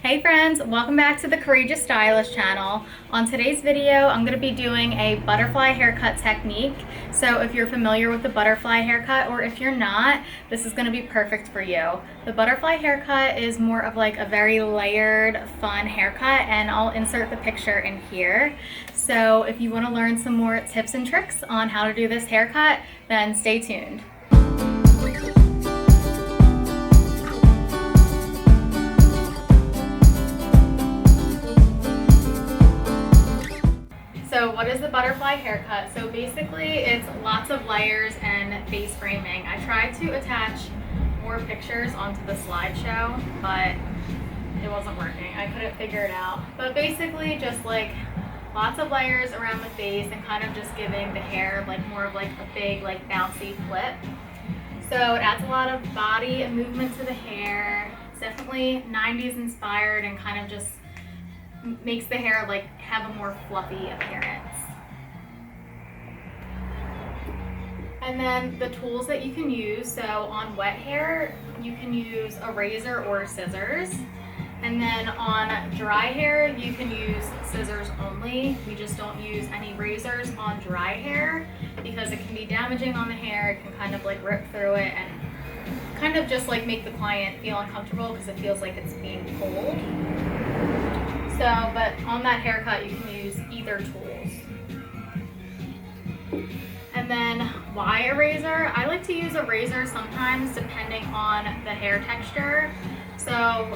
Hey friends, welcome back to the Courageous Stylist channel. On today's video, I'm going to be doing a butterfly haircut technique. So if you're familiar with the butterfly haircut, or if you're not, this is going to be perfect for you. The butterfly haircut is more of like a very layered, fun haircut, and I'll insert the picture in here. So if you want to learn some more tips and tricks on how to do this haircut, then stay tuned. So what is the butterfly haircut? So basically it's lots of layers and face framing. I tried to attach more pictures onto the slideshow, but it wasn't working. I couldn't figure it out. But basically just like lots of layers around the face and kind of just giving the hair like more of like a big like bouncy flip. So it adds a lot of body and movement to the hair. It's definitely 90s inspired and kind of just makes the hair like have a more fluffy appearance. And then the tools that you can use, so on wet hair you can use a razor or scissors, and then on dry hair you can use scissors only. We just don't use any razors on dry hair because it can be damaging on the hair. It can kind of like rip through it and kind of just like make the client feel uncomfortable because it feels like it's being pulled. So, but on that haircut, you can use either tools. And then why a razor? I like to use a razor sometimes depending on the hair texture. So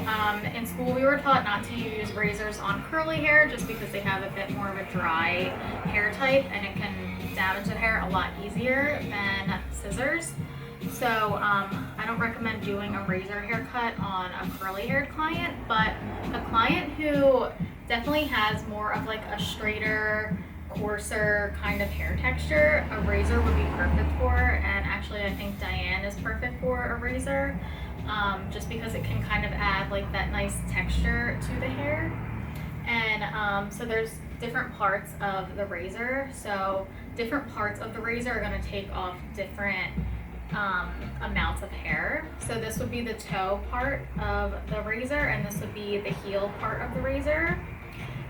in school we were taught not to use razors on curly hair just because they have a bit more of a dry hair type and it can damage the hair a lot easier than scissors. So I don't recommend doing a razor haircut on a curly haired client, but a client who definitely has more of like a straighter, coarser kind of hair texture, a razor would be perfect for. And actually I think Diane is perfect for a razor, just because it can kind of add like that nice texture to the hair. And so there's different parts of the razor. So different parts of the razor are going to take off different amounts of hair. So this would be the toe part of the razor and this would be the heel part of the razor.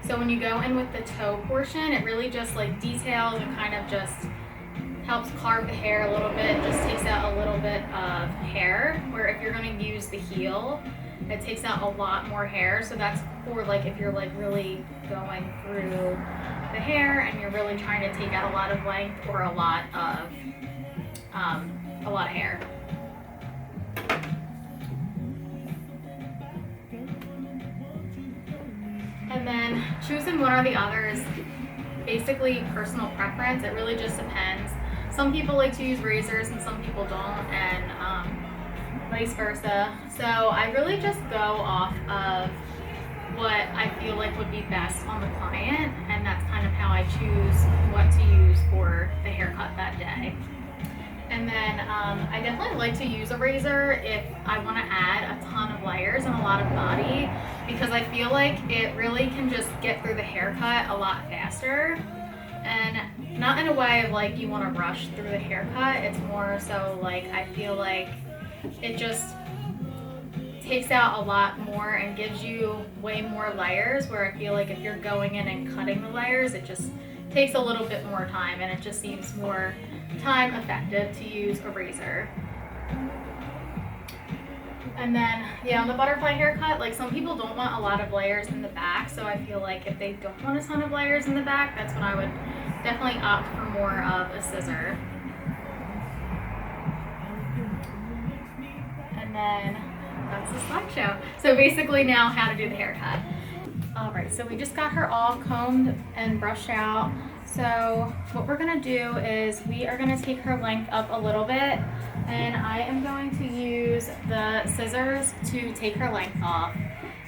So when you go in with the toe portion, it really just like details and kind of just helps carve the hair a little bit, just takes out a little bit of hair, where if you're going to use the heel, it takes out a lot more hair. So that's for like if you're like really going through the hair and you're really trying to take out a lot of length or a lot of hair. And then choosing one or the other is basically personal preference. It really just depends. Some people like to use razors and some people don't, and vice versa. So I really just go off of what I feel like would be best on the client, and that's kind of how I choose what to use for the haircut that day. And then I definitely like to use a razor if I want to add a ton of layers and a lot of body, because I feel like it really can just get through the haircut a lot faster. And not in a way of like you want to rush through the haircut, it's more so like I feel like it just takes out a lot more and gives you way more layers, where I feel like if you're going in and cutting the layers, it just takes a little bit more time and it just seems more time effective to use a razor. And then yeah, on the butterfly haircut, like some people don't want a lot of layers in the back, so I feel like if they don't want a ton of layers in the back, that's when I would definitely opt for more of a scissor. And then that's the slideshow. So basically now how to do the haircut. Alright, so we just got her all combed and brushed out. So what we're going to do is we are going to take her length up a little bit, and I am going to use the scissors to take her length off.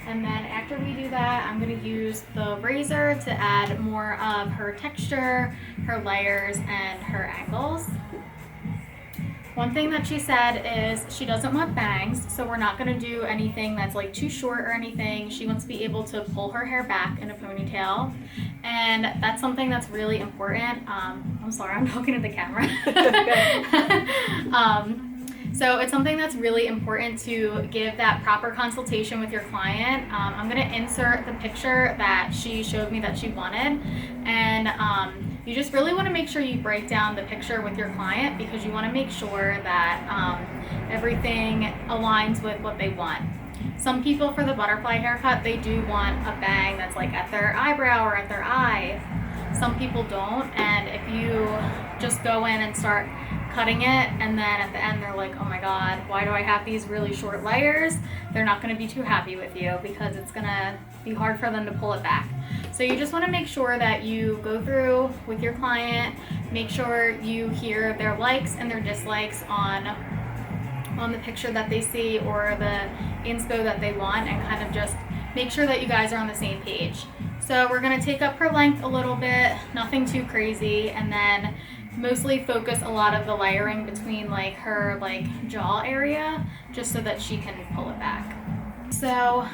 And then after we do that, I'm going to use the razor to add more of her texture, her layers, and her angles. One thing that she said is she doesn't want bangs, so we're not going to do anything that's like too short or anything. She wants to be able to pull her hair back in a ponytail, and that's something that's really important. I'm sorry, I'm talking to the camera. So it's something that's really important to give that proper consultation with your client. I'm going to insert the picture that she showed me that she wanted, and you just really want to make sure you break down the picture with your client, because you want to make sure that everything aligns with what they want. Some people, for the butterfly haircut, they do want a bang that's like at their eyebrow or at their eye. Some people don't, and if you just go in and start cutting it, and then at the end they're like, oh my god, why do I have these really short layers? They're not going to be too happy with you, because it's going to be hard for them to pull it back. So you just want to make sure that you go through with your client, make sure you hear their likes and their dislikes on the picture that they see or the inspo that they want, and kind of just make sure that you guys are on the same page. So we're going to take up her length a little bit, nothing too crazy, and then mostly focus a lot of the layering between like her like jaw area, just so that she can pull it back. So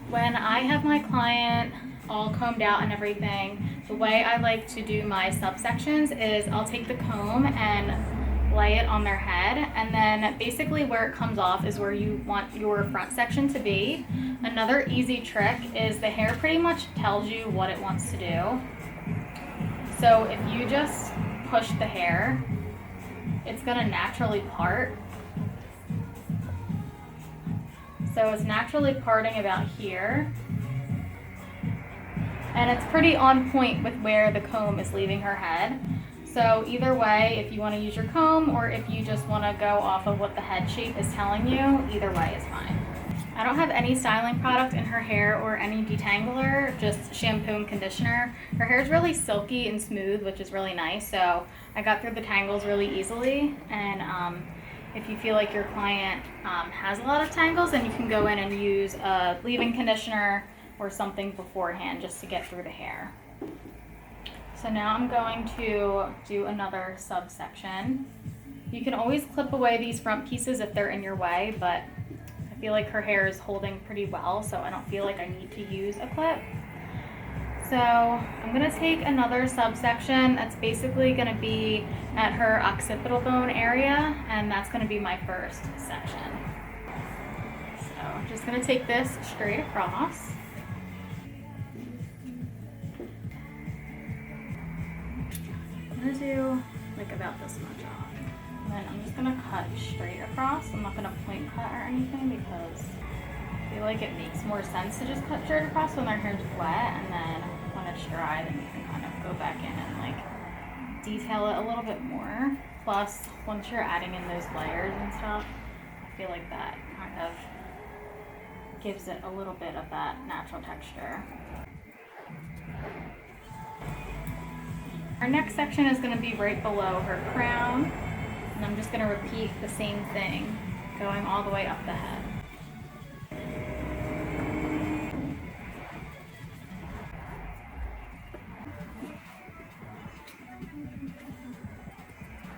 when I have my client all combed out and everything, the way I like to do my subsections is I'll take the comb and lay it on their head, and then basically where it comes off is where you want your front section to be. Another easy trick is the hair pretty much tells you what it wants to do. So if you just push the hair, it's going to naturally part. So it's naturally parting about here, and it's pretty on point with where the comb is leaving her head. So either way, if you want to use your comb or if you just want to go off of what the head shape is telling you, either way is fine. I don't have any styling product in her hair or any detangler, just shampoo and conditioner. Her hair is really silky and smooth, which is really nice, so I got through the tangles really easily. And if you feel like your client has a lot of tangles, then you can go in and use a leave-in conditioner or something beforehand just to get through the hair. So now I'm going to do another subsection. You can always clip away these front pieces if they're in your way, but I feel like her hair is holding pretty well, so I don't feel like I need to use a clip. So I'm going to take another subsection that's basically going to be at her occipital bone area, and that's going to be my first section. So I'm just going to take this straight across. I'm going to do like about this much off. And then I'm just going to cut straight across. I'm not going to point cut or anything, because I feel like it makes more sense to just cut straight across when their hair's wet, and then when it's dry, then you can kind of go back in and like detail it a little bit more. Plus, once you're adding in those layers and stuff, I feel like that kind of gives it a little bit of that natural texture. Our next section is going to be right below her crown, and I'm just going to repeat the same thing, going all the way up the head.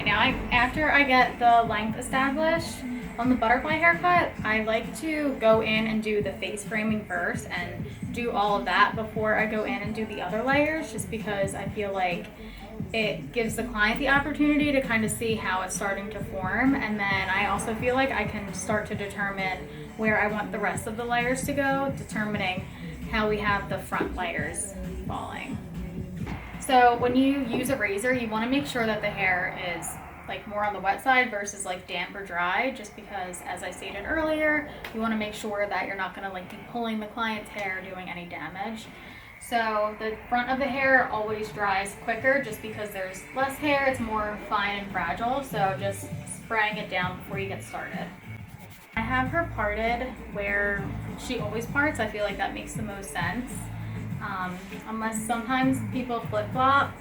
Now, after I get the length established on the butterfly haircut, I like to go in and do the face framing first and do all of that before I go in and do the other layers, just because I feel like it gives the client the opportunity to kind of see how it's starting to form, and then I also feel like I can start to determine where I want the rest of the layers to go, determining how we have the front layers falling. So when you use a razor, you want to make sure that the hair is like more on the wet side versus like damp or dry, just because, as I stated earlier, you want to make sure that you're not going to like be pulling the client's hair, doing any damage. So the front of the hair always dries quicker just because there's less hair, it's more fine and fragile, so just spraying it down before you get started. I have her parted where she always parts. I feel like that makes the most sense. Unless sometimes people flip-flop,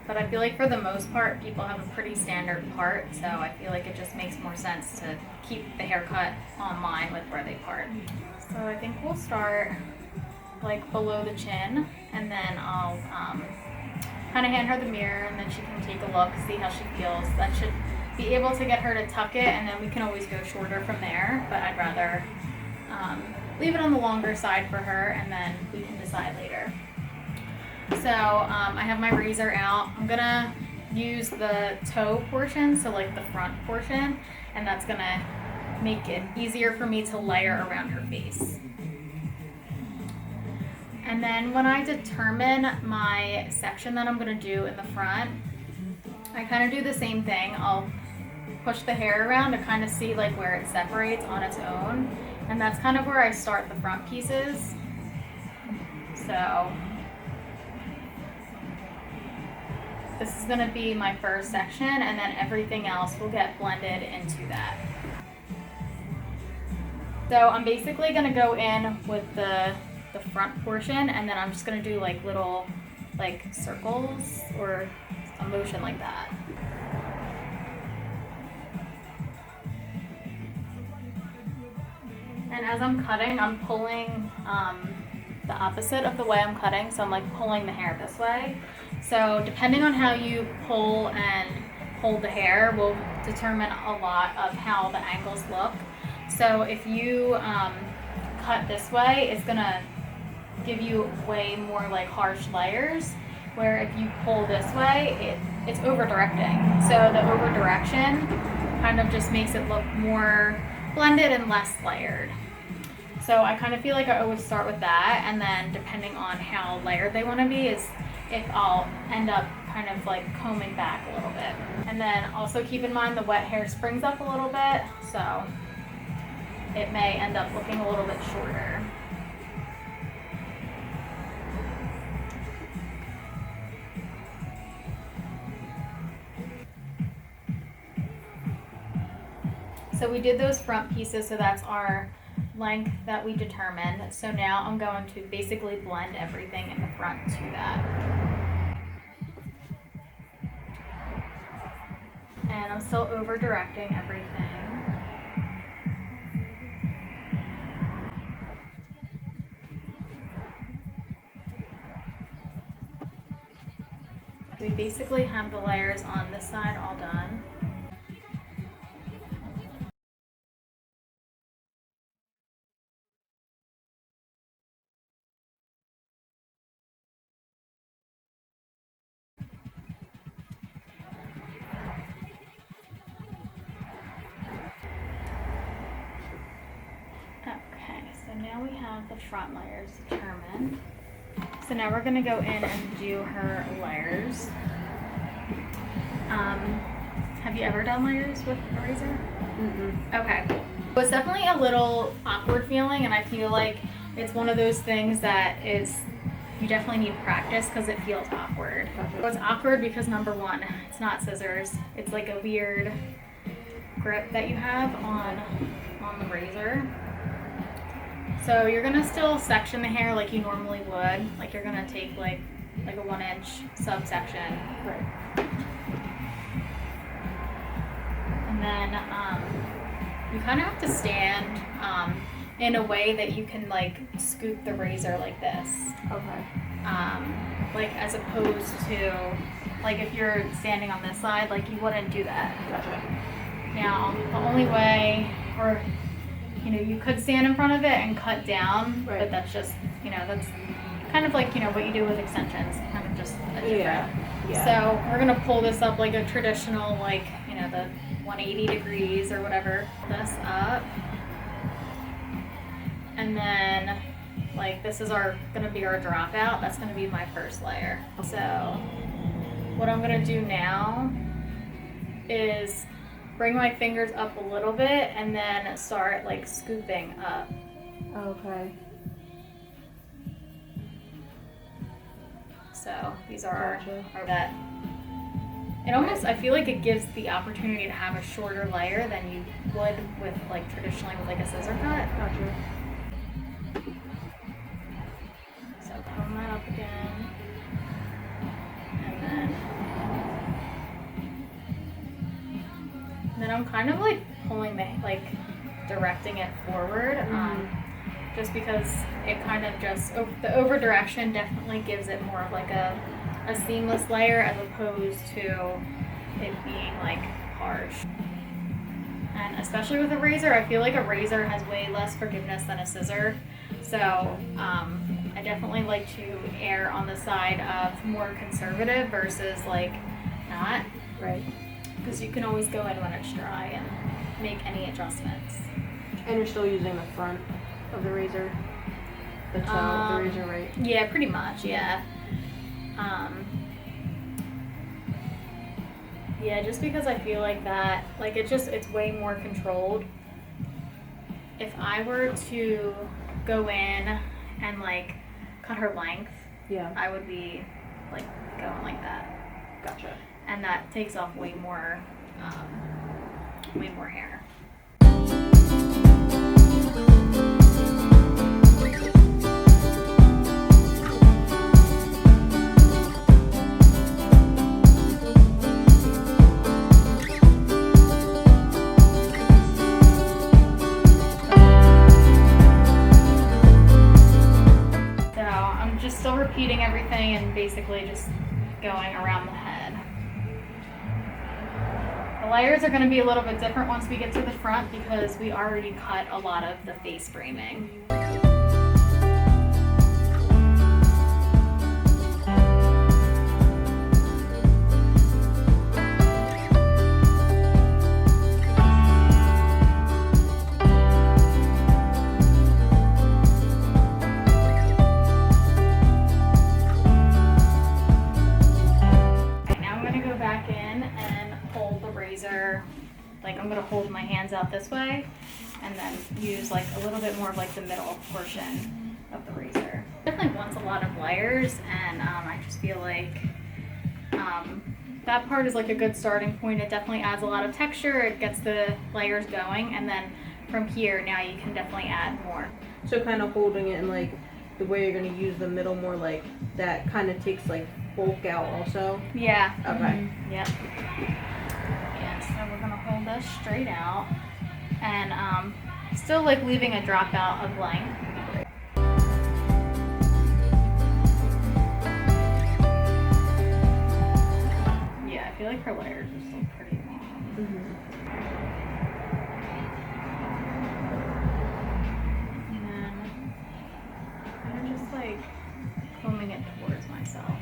but I feel like for the most part people have a pretty standard part, so I feel like it just makes more sense to keep the haircut on line with where they part. So I think we'll start like below the chin, and then I'll kind of hand her the mirror, and then she can take a look, see how she feels. That should be able to get her to tuck it, and then we can always go shorter from there, but I'd rather leave it on the longer side for her, and then we can decide later. So I have my razor out. I'm gonna use the toe portion, so like the front portion, and that's gonna make it easier for me to layer around her face. And then when I determine my section that I'm gonna do in the front, I kind of do the same thing. I'll push the hair around to kind of see like where it separates on its own. And that's kind of where I start the front pieces. So this is gonna be my first section, and then everything else will get blended into that. So I'm basically gonna go in with the front portion, and then I'm just gonna do like little like circles or a motion like that. And as I'm cutting, I'm pulling the opposite of the way I'm cutting, so I'm like pulling the hair this way. So depending on how you pull and hold the hair will determine a lot of how the angles look. So if you cut this way, it's gonna give you way more like harsh layers, where if you pull this way, it's over directing. So the over direction kind of just makes it look more blended and less layered. So I kind of feel like I always start with that, and then depending on how layered they want to be is if I'll end up kind of like combing back a little bit. And then also keep in mind the wet hair springs up a little bit, so it may end up looking a little bit shorter. So we did those front pieces, so that's our length that we determined. So now I'm going to basically blend everything in the front to that. And I'm still over directing everything. We basically have the layers on this side all done. Okay, so now we have the front layers determined. So now we're gonna go in and do her layers. Have you ever done layers with a razor? Okay. It was definitely a little awkward feeling, and I feel like it's one of those things that is, you definitely need practice because it feels awkward. Gotcha. It's awkward because number one, it's not scissors. It's like a weird grip that you have on the razor. So you're gonna still section the hair like you normally would. Like you're gonna take like a 1-inch subsection. Right. And then you kind of have to stand in a way that you can like scoop the razor like this. Okay. Like as opposed to like if you're standing on this side, like you wouldn't do that. Gotcha. Now the only way, or you could stand in front of it and cut down, right. but that's just that's kind of like what you do with extensions, kind of just a different. Yeah. So we're gonna pull this up like a traditional, like the 180 degrees or whatever. This up, and then like this is gonna be our dropout. That's gonna be my first layer. So what I'm gonna do now is bring my fingers up a little bit and then start like scooping up. Okay. So these are Gotcha. that. It almost, I feel like it gives the opportunity to have a shorter layer than you would with like traditionally with like a scissor cut. Gotcha. So comb that up again. And then I'm kind of like pulling directing it forward, just because it kind of the over direction definitely gives it more of like a seamless layer as opposed to it being like harsh. And especially with a razor, I feel like a razor has way less forgiveness than a scissor. So I definitely like to err on the side of more conservative versus like not. Right. Because you can always go in when it's dry and make any adjustments. And you're still using the front of the razor? The toe of the razor, right? Yeah, pretty much, yeah. Yeah, just because I feel like that, like it's way more controlled. If I were to go in and like cut her length, Yeah. I would be like going like that. Gotcha. And that takes off way more hair. So I'm just still repeating everything and basically just going around the head. The layers are going to be a little bit different once we get to the front because we already cut a lot of the face framing. Like I'm gonna hold my hands out this way and then use like a little bit more of like the middle portion of the razor. Definitely wants a lot of layers, and I just feel like that part is like a good starting point. It definitely adds a lot of texture, it gets the layers going, and then from here now you can definitely add more. So kind of holding it and like the way you're gonna use the middle more, like that kind of takes like bulk out also? Yeah. Okay. Yep. So we're gonna hold this straight out and still like leaving a dropout of length. Yeah, I feel like her layers are still pretty long. And then I'm just like combing it towards myself.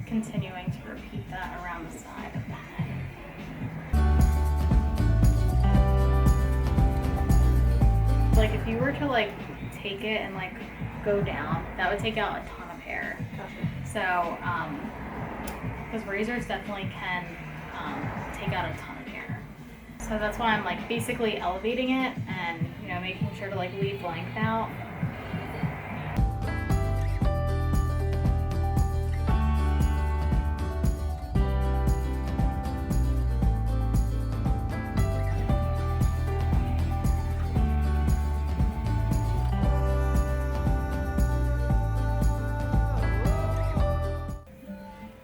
Continuing to repeat that around the side of the head. Like if you were to like take it and like go down, that would take out a ton of hair. So, because razors definitely can take out a ton of hair. So that's why I'm like basically elevating it and making sure to like leave length out.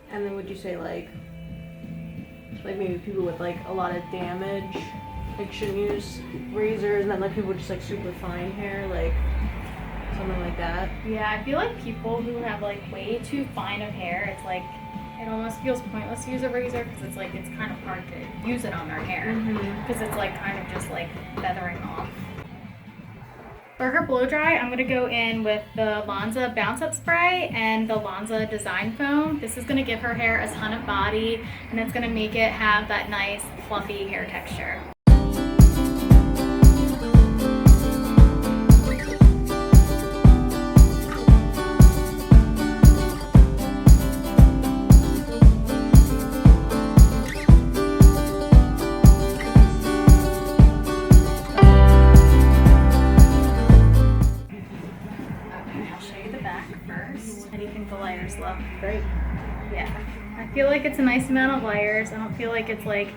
And then would you say like maybe people with like a lot of damage like shouldn't use razors, and then like people with just like super fine hair, like something like that? Yeah, I feel like people who have like way too fine of hair, it's like it almost feels pointless to use a razor because it's like it's kind of hard to use it on their hair because it's like kind of just like feathering off. For her blow dry, I'm going to go in with the Lanza Bounce Up Spray and the Lanza Design Foam. This is going to give her hair a ton of body, and it's going to make it have that nice fluffy hair texture. Look. Great. Yeah. I feel like it's a nice amount of layers. I don't feel like it's like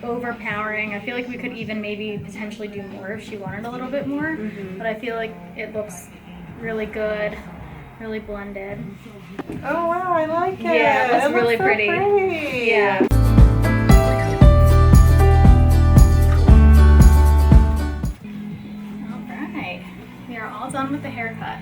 overpowering. I feel like we could even maybe potentially do more if she wanted a little bit more. But I feel like it looks really good, really blended. Oh wow, I like it. Yeah, it looks really so pretty. Yeah. All right. We are all done with the haircut.